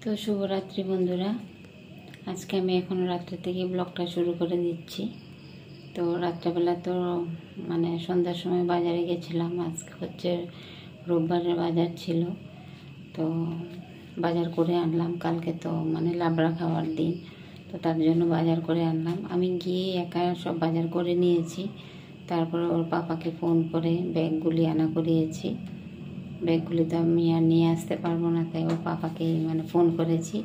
তো শুভরাত্রি বন্ধুরা, আজকে আমি এখন রাত্রে থেকে ব্লগটা শুরু করে দিচ্ছি। তো রাত্রেবেলা তো সন্ধ্যার সময় বাজারে গেছিলাম। আজকে হচ্ছে রোববারের বাজার ছিল, তো বাজার করে আনলাম। কালকে তো লাবড়া খাওয়ার দিন, তো তার জন্য বাজার করে আনলাম। আমি গিয়ে একা সব বাজার করে নিয়েছি। তারপরে ওর পাপাকে ফোন করে ব্যাগগুলি আনা করিয়েছি। ব্যাগগুলি তো আমি আর নিয়ে আসতে পারবো না, তাই ওর পাপাকে ফোন করেছি।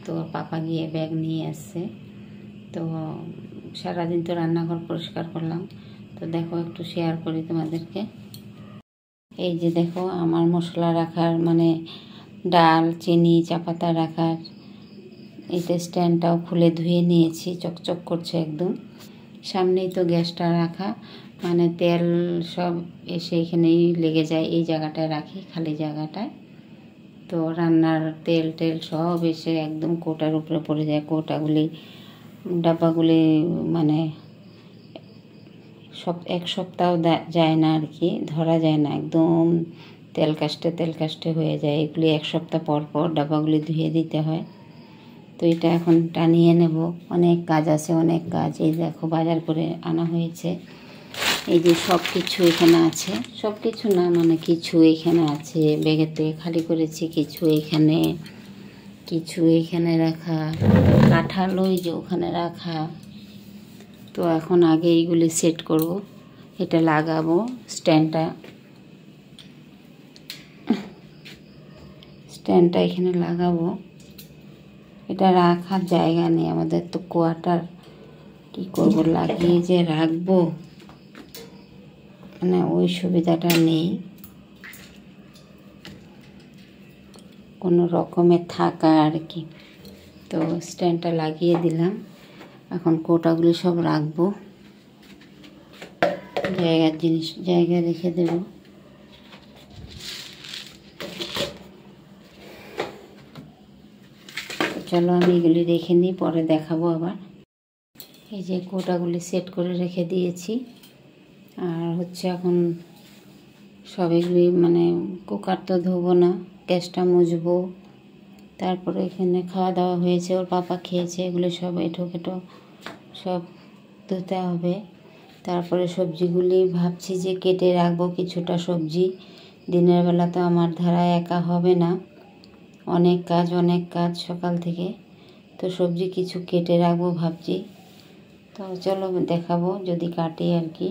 তো ওর পাপা গিয়ে ব্যাগ নিয়ে আসছে। তো সারাদিন তো রান্নাঘর পরিষ্কার করলাম। তো দেখো, একটু শেয়ার করি তোমাদেরকে। এই যে দেখো, আমার মশলা রাখার ডাল, চিনি, চা পাতা রাখার এইটা স্ট্যান্ডটাও খুলে ধুয়ে নিয়েছি, চকচক করছে একদম। সামনেই তো গ্যাসটা রাখা, তেল সব এসে এখানেই লেগে যায়। এই জায়গাটায় রাখি, খালি জায়গাটায়। তো রান্নার তেল সব এসে একদম কোটার উপরে পড়ে যায়। কোটাগুলি, ডাব্বাগুলি সব এক সপ্তাহ যায় না আর কি, ধরা যায় না, একদম তেল কাস্টে হয়ে যায়। এগুলি এক সপ্তাহ পর পর ডাব্বাগুলি ধুয়ে দিতে হয়। তো এটা এখন টানিয়ে নেব। অনেক কাজ আছে, অনেক কাজ। এই দেখো, বাজার করে আনা হয়েছে। এই যে সব কিছু এখানে আছে, সব কিছু না কিছু এখানে আছে। ব্যাগের থেকে খালি করেছি কিছু, এখানে রাখা, কাঁঠাল ওই যে ওখানে রাখা। তো এখন আগে এইগুলি সেট করব, এটা লাগাবো স্ট্যান্ডটা এখানে লাগাবো। এটা রাখার জায়গা নেই আমাদের, তো কোয়ার্টার কি করব, লাগিয়ে যে রাখবো ওই সুবিধাটা নেই। কোনো রকমের থাকা আর কি। তো স্ট্যান্ডটা লাগিয়ে দিলাম। এখন কোটাগুলি সব রাখবো, জায়গায় রেখে দেব। চলো আমি এগুলি রেখে নিই, পরে দেখাবো আবার। এই যে কোটাগুলি সেট করে রেখে দিয়েছি। আর হচ্ছে এখন সব এগুলি কুকার তো ধোবো না, গ্যাসটা মুছবো। তারপরে এখানে খাওয়া দাওয়া হয়েছে, ওর পাপা খেয়েছে, এগুলো সব এঁঠো সব ধুতে হবে। তারপরে সবজিগুলি ভাবছি যে কেটে রাখবো কিছুটা সবজি। দিনের বেলা তো আমার ধারা একা হবে না, অনেক কাজ সকাল থেকে। তো সবজি কিছু কেটে রাখবো ভাবছি। তো চলো দেখাবো যদি কাটি আর কি।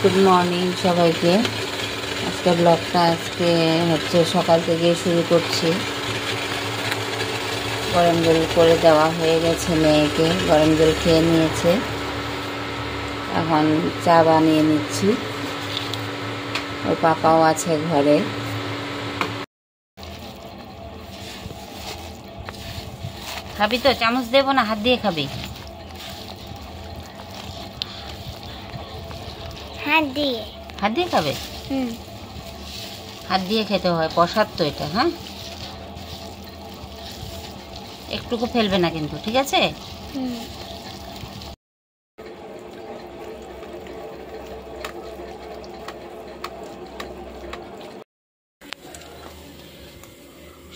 গুড মর্নিং সবাইকে। আজকে ব্লগটা হচ্ছে সকাল থেকে শুরু করছি। গরম জল করে দেওয়া হয়ে গেছে মেয়েকে, গরম জল খেয়ে নিয়েছে। এখন চা বানিয়ে নিচ্ছি। ওর পাপাও আছে ঘরে। খাবি তো? চামচ দেবো না, হাত দিয়ে খাবি? হাত দিয়ে খাবে? হাত দিয়ে খেতে হয়, প্রসাদ তো এটা। হ্যাঁ, একটুকু ফেলবে না কিন্তু, ঠিক আছে?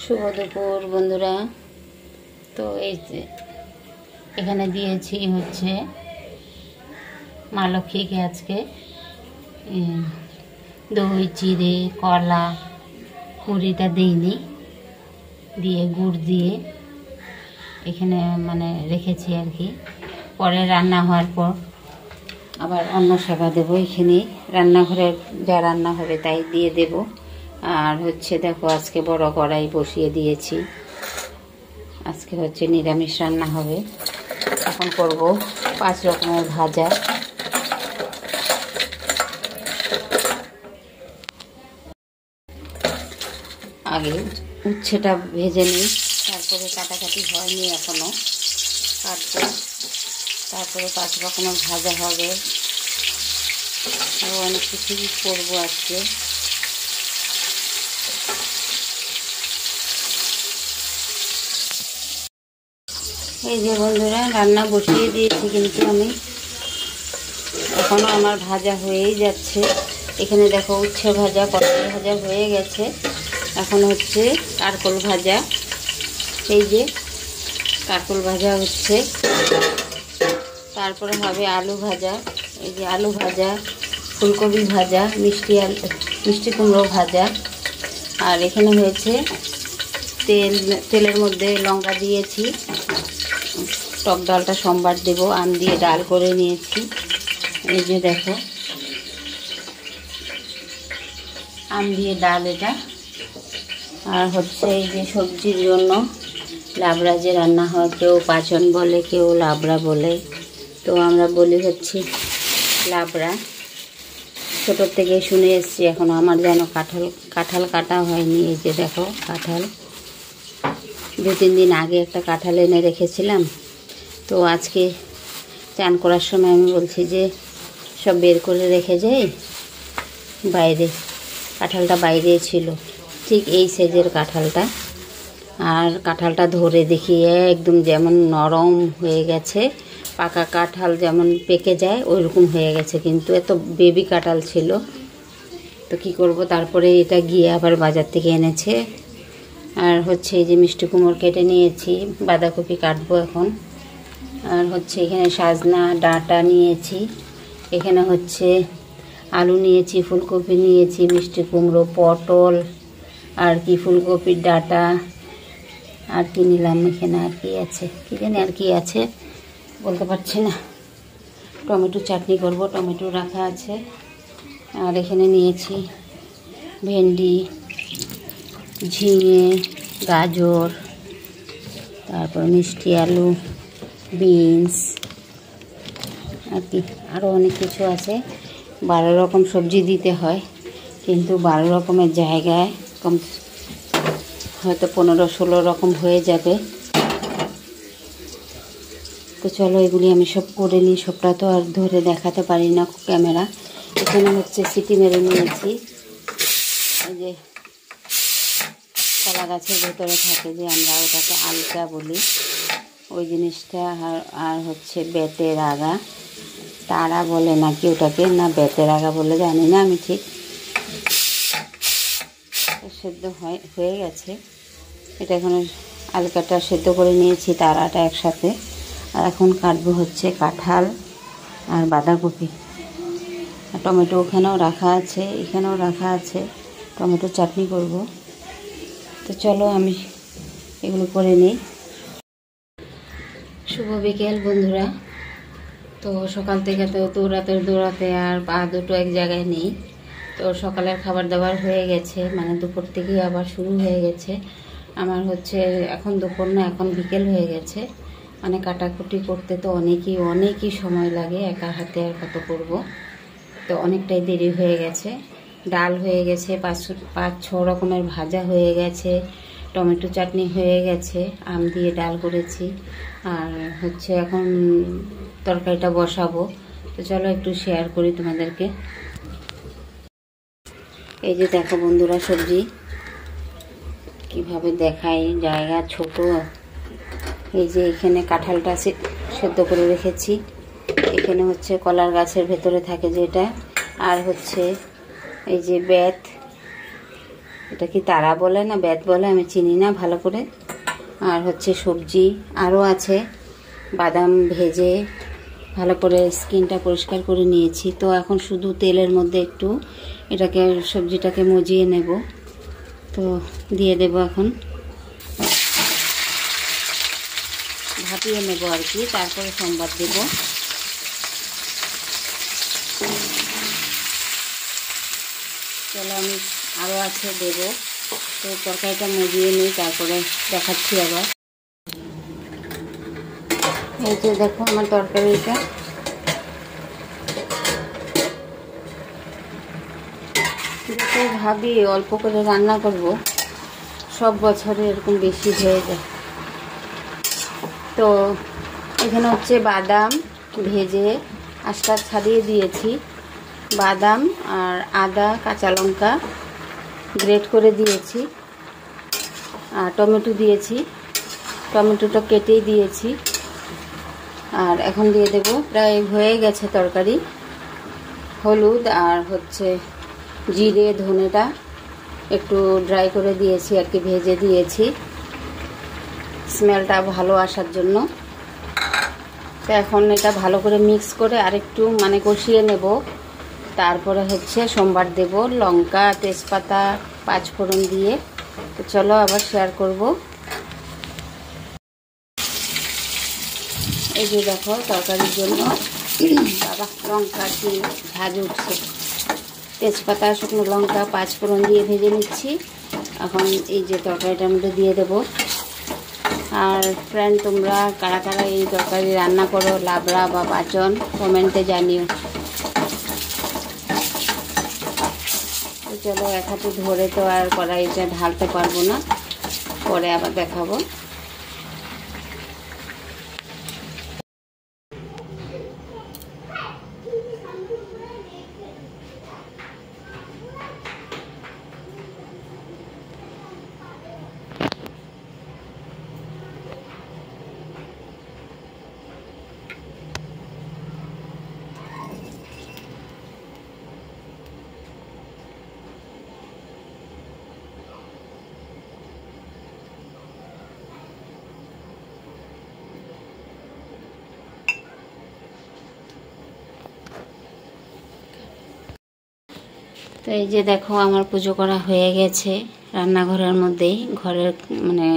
শুভ দুপুর বন্ধুরা। তো এই যে এখানে দিয়েছি হচ্ছে মা লক্ষ্মীকে আজকে দই, চিড়ে, কলা, কুড়িটা দিইনি, দিয়ে গুড় দিয়ে এখানে রেখেছি আর কি। পরে রান্না হওয়ার পর আবার অন্য সেবা দেবো। এখানে রান্নাঘরে যা রান্না হবে তাই দিয়ে দেব। আর হচ্ছে দেখো, আজকে বড় কড়াই বসিয়ে দিয়েছি। আজকে হচ্ছে নিরামিষ রান্না হবে। এখন করব 5 রকমের ভাজা। আগে উচ্ছেটা ভেজে নিই, তারপরে কাটাকাটি হয়নি এখনো, কাটবো। তারপরে 5 রকমের ভাজা হবে। আরও অনেক কিছুই করবো আজকে। এই যে বন্ধুরা, রান্না বসিয়ে দিয়েছি, কিন্তু আমি এখনও আমার ভাজা হয়েই যাচ্ছে। এখানে দেখো, উচ্ছে ভাজা, কচুর ভাজা হয়ে গেছে। এখন হচ্ছে কারকল ভাজা, এই যে কারকল ভাজা হচ্ছে, তারপরে হবে আলু ভাজা, এই যে আলু ভাজা, ফুলকপি ভাজা, মিষ্টি কুমড়ো ভাজা। আর এখানে হয়েছে তেলের মধ্যে লঙ্কা দিয়েছি, টক ডালটা সোমবার দেবো, আম দিয়ে ডাল করে নিয়েছি। এই যে দেখো আম দিয়ে ডাল এটা। আর হচ্ছে এই যে সবজির জন্য লাবড়া যে রান্না হয়, কেউ পাচন বলে, কেউ লাবড়া বলে, তো আমরা বলি হচ্ছে লাবড়া। ছোটোর থেকে শুনে এসছি, এখন আমার যেন কাঁঠাল কাটা হয়নি। এই যে দেখো কাঁঠাল, 2-3 দিন আগে একটা কাঁঠাল এনে রেখেছিলাম, তো আজকে চান করার সময় আমি বলছি যে সব বের করে রেখে যাই, বাইরে কাঁঠালটা বাইরে ছিল, ঠিক এই সাইজের কাঁঠালটা। আর কাঁঠালটা ধরে দেখি একদম যেমন নরম হয়ে গেছে, পাকা কাঁঠাল যেমন পেকে যায় ওইরকম হয়ে গেছে, কিন্তু এত বেবি কাঁঠাল ছিল। তো কি করব, তারপরে এটা গিয়ে আবার বাজার থেকে এনেছে। আর হচ্ছে এই যে মিষ্টি কুমড়ো কেটে নিয়েছি, বাঁধাকপি কাটবো এখন। আর হচ্ছে এখানে সাজনা ডাঁটা নিয়েছি, এখানে হচ্ছে আলু নিয়েছি, ফুলকপি নিয়েছি, মিষ্টি কুমড়ো, পটল, আর কি ফুলকপির ডাঁটা, আর কি নিলাম এখানে, আর কি আছে কি জানি, আর কি আছে বলতে পারছি না। টমেটো চাটনি করব, টমেটো রাখা আছে। আর এখানে নিয়েছি ভেন্ডি, ঝিঙে, গাজর, তারপর মিষ্টি আলু, বিনস, আর কি আরও অনেক কিছু আছে। 12 রকম সবজি দিতে হয়, কিন্তু 12 রকমের জায়গায় কম হয়তো 15-16 রকম হয়ে যাবে। তো চলো এগুলি আমি সব করে নিই, সবটা তো আর ধরে দেখাতে পারি না ক্যামেরা। এখানে হচ্ছে সিটি মেরে নিয়েছি, এই যে কলা গাছের ভেতরে থাকে যে, আমরা ওটাকে আলকা বলি, ওই জিনিসটা। আর হচ্ছে বেতের আগা, তারা বলে নাকি ওটাকে, না বেতের আগা বলে জানি না আমি ঠিক। সেদ্ধ হয়ে গেছে এটা, এখন আলকাটা সেদ্ধ করে নিয়েছি, তারাটা একসাথে। আর এখন কাটবো হচ্ছে কাঁঠাল আর বাঁধাকপি, আর টমেটো ওখানেও রাখা আছে, এখানেও রাখা আছে, টমেটো চাটনি করব। তো চলো আমি এগুলো করে নিই। শুভ বিকেল বন্ধুরা। তো সকাল থেকে তো দৌড়াতে আর পা দুটো এক জায়গায় নেই। তো সকালের খাবার দাবার হয়ে গেছে, মানে দুপুর থেকেই আবার শুরু হয়ে গেছে আমার। হচ্ছে এখন দুপুর না, এখন বিকেল হয়ে গেছে। মানে কাটাকুটি করতে তো অনেকই সময় লাগে, একা হাতে আর কত করব। তো অনেকটাই দেরি হয়ে গেছে। ডাল হয়ে গেছে, 5-6 রকমের ভাজা হয়ে গেছে, টমেটো চাটনি হয়ে গেছে, আম দিয়ে ডাল করেছি। আর হচ্ছে এখন তরকারিটা বসাবো। তো চলো একটু শেয়ার করি তোমাদেরকে। এই যে দেখো বন্ধুরা, সবজি কিভাবে দেখাই, জায়গা ছোট। এই যে এখানে কাঁঠালটা সেদ্ধ করে রেখেছি, এখানে হচ্ছে কলার গাছের ভেতরে থাকে যেটা, আর হচ্ছে এই যে বেত, এটা কি তারা বলে না বেত বলে আমি চিনি না ভালো করে। আর হচ্ছে সবজি আরও আছে, বাদাম ভেজে ভালো করে স্কিনটা পরিষ্কার করে নিয়েছি। তো এখন শুধু তেলের মধ্যে একটু এটাকে সবজিটাকে মজিয়ে নেব, তো দিয়ে দেব, এখন ভাপিয়ে নেব আর কি, তারপরে সোমবার দেব। চলো আমি আরও আছে দেব। তো তরকারিটা মজিয়ে নিই, তারপরে দেখাচ্ছি আবার। এই যে দেখো আমার তরকারিটা, যেটা ভাবি অল্প করে রান্না করব, সব বছরে এরকম বেশি হয়ে যায়। তো এখানে হচ্ছে বাদাম ভেজে আঁশটা ছাড়িয়ে দিয়েছি, বাদাম আর আদা কাঁচা লঙ্কা গ্রেট করে দিয়েছি, আর টমেটো দিয়েছি, টমেটোটা কেটেই দিয়েছি। আর এখন দিয়ে দেব, প্রায় হয়ে গেছে তরকারি, হলুদ আর হচ্ছে জিরে ধনেটা একটু ড্রাই করে দিয়েছি আর কি, ভেজে দিয়েছি স্মেলটা ভালো আসার জন্য। তো এখন এটা ভালো করে মিক্স করে আরেকটু মানে কষিয়ে নেব। তারপরে হচ্ছে সোমবার দেব লঙ্কা, তেজপাতা, পাঁচফোড়ন দিয়ে। তো চলো আবার শেয়ার করব। এই যে দেখো তরকারির জন্য বাবা লঙ্কা কি ঝাঁজ উঠছে। তেজপাতা, শুকনো লঙ্কা, পাঁচফোড়ন দিয়ে ভেজে নিচ্ছি। এখন এই যে তরকারিটার মধ্যে দিয়ে দেব। আর ফ্রেন্ড, তোমরা কারা কারা এই তরকারি রান্না করো, লাবড়া বা পাঁচন, কমেন্টে জানিও। চলো এক হাতে ধরে তো আর কড়াইটা ঢালতে পারবো না, পরে আবার দেখাবো। তো এই যে দেখো আমার পুজো করা হয়ে গেছে। রান্নাঘরের মধ্যেই, ঘরের মানে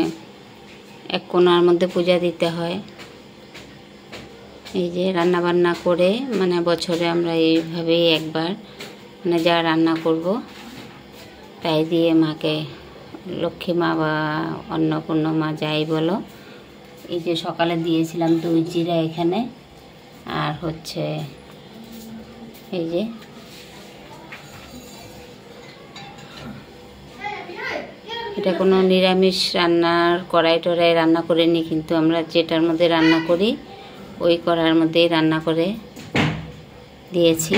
এক কোণার মধ্যে পূজা দিতে হয়। এই যে রান্না বান্না করে মানে বছরে আমরা এইভাবেই একবার মানে যা রান্না করব তাই দিয়ে মাকে, লক্ষ্মী মা বা অন্নপূর্ণা মা যাই বলো। এই যে সকালে দিয়েছিলাম দই চিড়া এখানে, আর হচ্ছে এই যে এটা কোনো নিরামিষ রান্নার কড়াই টড়াই রান্না করিনি, কিন্তু আমরা যেটার মধ্যে রান্না করি ওই কড়াইয়ের মধ্যেই রান্না করে দিয়েছি।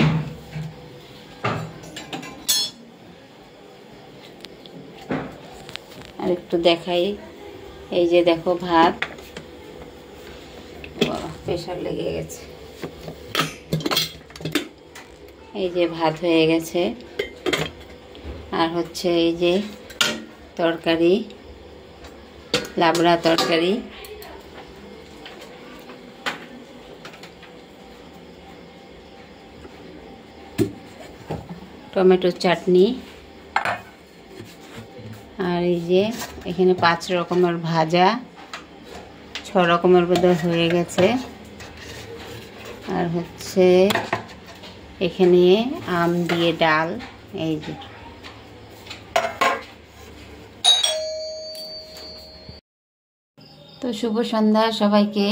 আর একটু দেখাই, এই যে দেখো ভাত, প্রেশার লেগে গেছে। এই যে ভাত হয়ে গেছে, আর হচ্ছে এই যে তরকারি, লাবড়া তরকারি, টমেটো চাটনি, আর এই যে এখানে 5 রকমের ভাজা, 6 রকমের বোধহয় হয়ে গেছে। আর হচ্ছে এখানে আম দিয়ে ডাল। এই যে তো শুভ সন্ধ্যা সবাইকে।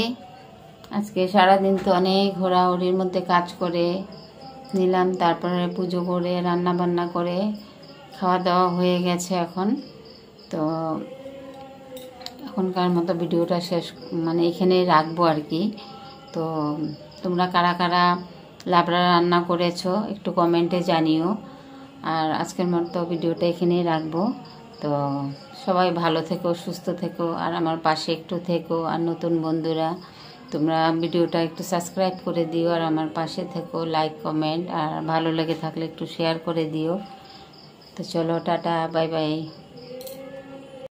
আজকে সারাদিন তো অনেক ঘোরাঘুরির মধ্যে কাজ করে নিলাম, তারপরে পুজো করে রান্না বান্না করে খাওয়া দাওয়া হয়ে গেছে এখন। তো এখনকার মতো ভিডিওটা শেষ মানে এখানেই রাখবো আর কি। তো তোমরা কারা কারা লাবড়া রান্না করেছো একটু কমেন্টে জানিও। আর আজকের মতো ভিডিওটা এখানেই রাখবো। তো সবাই ভালো থেকো, সুস্থ থেকো, আর আমার পাশে একটু থেকো। আর নতুন বন্ধুরা তোমরা ভিডিওটা একটু সাবস্ক্রাইব করে দিও, আর আমার পাশে থেকো, লাইক কমেন্ট, আর ভালো লেগে থাকলে একটু শেয়ার করে দিও। তো চলো টাটা, বাই বাই।